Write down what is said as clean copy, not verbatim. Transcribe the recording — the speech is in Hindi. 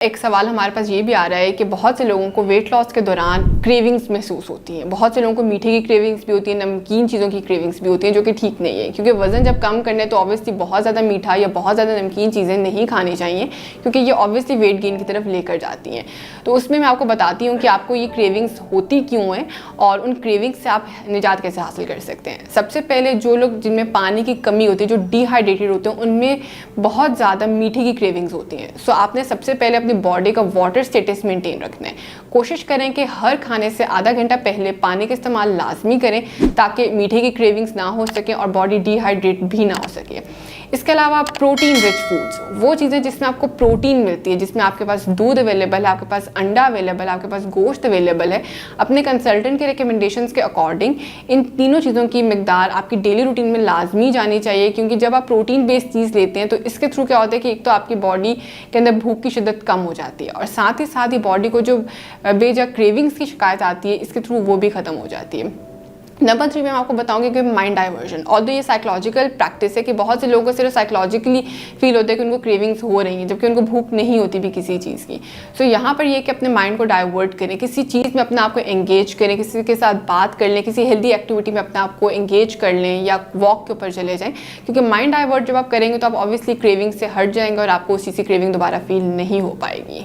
एक सवाल हमारे पास ये भी आ रहा है कि बहुत से लोगों को वेट लॉस के दौरान क्रेविंग्स महसूस होती हैं। बहुत से लोगों को मीठे की क्रेविंग्स भी होती है, नमकीन चीज़ों की क्रेविंग्स भी होती हैं, जो कि ठीक नहीं है। क्योंकि वज़न जब कम करने तो ऑब्वियसली बहुत ज़्यादा मीठा या बहुत ज़्यादा नमकीन चीज़ें नहीं खानी चाहिए, क्योंकि ये ऑब्वियसली वेट गेन की तरफ लेकर जाती हैं। तो उसमें मैं आपको बताती हूँ कि आपको ये क्रेविंग्स होती क्यों हैं और उन क्रेविंग्स से आप निजात कैसे हासिल कर सकते हैं। सबसे पहले जो लोग जिनमें पानी की कमी होती है, जो डिहाइड्रेटेड होते हैं, उनमें बहुत ज़्यादा मीठे की क्रेविंग्स होती हैं। सो आपने सबसे पहले अपनी बॉडी का वाटर स्टेटस मेंटेन रखना है। कोशिश करें कि हर खाने से आधा घंटा पहले पानी का इस्तेमाल लाजमी करें, ताकि मीठे की क्रेविंग्स ना हो सके और बॉडी डिहाइड्रेट भी ना हो सके। इसके अलावा प्रोटीन रिच फूड्स, वो चीज़ें जिसमें आपको प्रोटीन मिलती है, जिसमें आपके पास दूध अवेलेबल है, आपके पास अंडा अवेलेबल है, आपके पास गोश्त अवेलेबल है, अपने कंसल्टेंट के रिकमेंडेशंस के अकॉर्डिंग इन तीनों चीज़ों की मिकदार आपकी डेली रूटीन में लाजमी जानी चाहिए। क्योंकि जब आप प्रोटीन बेस्ड चीज़ लेते हैं तो इसके थ्रू क्या होता है कि एक तो आपकी बॉडी के अंदर भूख की शिद्दत कम हो जाती है और साथ ही बॉडी को जो बेजा क्रेविंग्स की शिकायत आती है, इसके थ्रू वो भी ख़त्म हो जाती है। नंबर 3 में मैं आपको बताऊंगी कि माइंड डाइवर्जन। ऑल्दो ये साइकोलॉजिकल प्रैक्टिस है कि बहुत से लोगों को सिर्फ साइकोलॉजिकली फील होता है कि उनको क्रेविंग्स हो रही हैं, जबकि उनको भूख नहीं होती भी किसी चीज़ की। सो यहाँ पर ये कि अपने माइंड को डाइवर्ट करें, किसी चीज़ में अपने आप को एंगेज करें, किसी के साथ बात कर लें, किसी हेल्दी एक्टिविटी में अपने आप को एंगेज कर लें या वॉक के ऊपर चले जाएँ। क्योंकि माइंड डाइवर्ट जब आप करेंगे तो आप ऑब्वियसली क्रेविंग से हट जाएंगे और आपको उसी सी क्रेविंग दोबारा फील नहीं हो पाएगी।